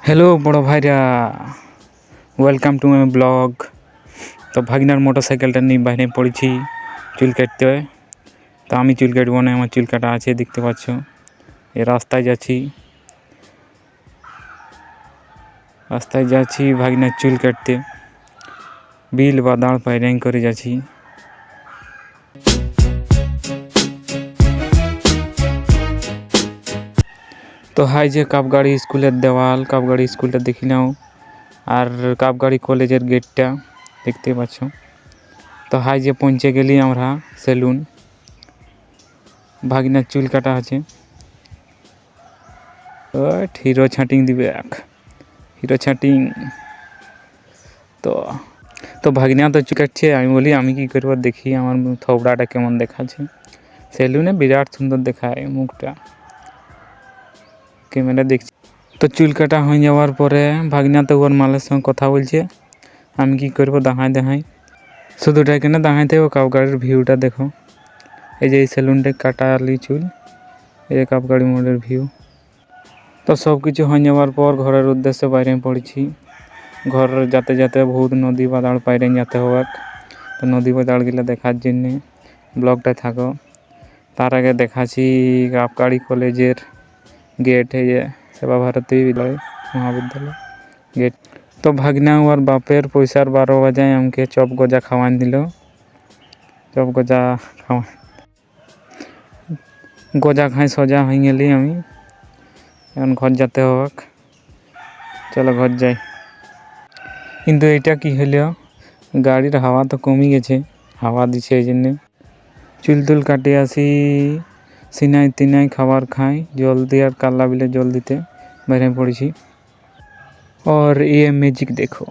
Hello बड़ो भाईरा welcome to my blog. तो भागिनार मोटरसाइकेलটা নিয়ে বাইরে পড়েছি চুল কাটতে। তো আমি চুল কাটবো না, আমার চুল কাটা আছে দেখতে পাচ্ছ। এই রাস্তায় যাচ্ছি ভাগিনার চুল কাটতে। বিল বা দাঁড় পায়রাই করে যাচ্ছি। তো হাই যে কাপগাড়ি স্কুলের দেওয়াল, কাপগাড়ি স্কুলটা দেখি নাও, আর কাপগাড়ি কলেজের গেটটা দেখতে পাচ্ছ। তো হাই যে পৌঁছে গেলি আমরা সেলুন, ভাগিনার চুল কাটা আছে। হিরো ছাটিং দিবে হিরো ছাটিং। তো ভাগিনা তো চুল কাটছে, আমি বলি আমি কি করবো, দেখি আমার থবড়াটা কেমন দেখাচ্ছে। সেলুনে বিরাট সুন্দর দেখায় মুখটা, ক্যামেরা দেখছি। তো চুল কাটা হয়ে যাওয়ার পরে ভাগিনা তো ওর মালের সঙ্গে কথা বলছে, আমি কি করব দাহাই শুধুটা কেন দাহাইতে ও কাপগাড়ির ভিউটা দেখো। এই যে এই সেলুনটা কাটালি চুল, এই যে কাপগাড়ি মোড়ের ভিউ। তো সব কিছু হয়ে যাওয়ার পর ঘরের উদ্দেশ্যে বাইরে পড়েছি। ঘর যাতে বহুত নদী বাদাড় পাইরে যেতে হবে। তো নদী বাদাড় গেলে দেখার জন্যে ব্লগটা থাকো। তার আগে দেখাচ্ছি কাপগাড়ি কলেজের গেট, এই যে সেবা ভারতী মহাবিদ্যালয় গেট। তো ভাগনা ওর বাপের পয়সার 12 বাজায় আমাকে চপ গজা খাওয়ান দিল। চপ গজা খাই সোজা হয়ে গেলি আমি। এখন ঘর যেতে হোক, চলো ঘর যাই। কিন্তু এটা কি হলো, গাড়ির হাওয়া তো কমে গেছে, হাওয়া দিচ্ছে এই জন্যে। চুল কাটে আসি, সিনাই খাবার খাই, জল দিয়ে আর কাল্লা বিলে জল দিতে বাইরে পড়েছি। और ये मैजिक देखो,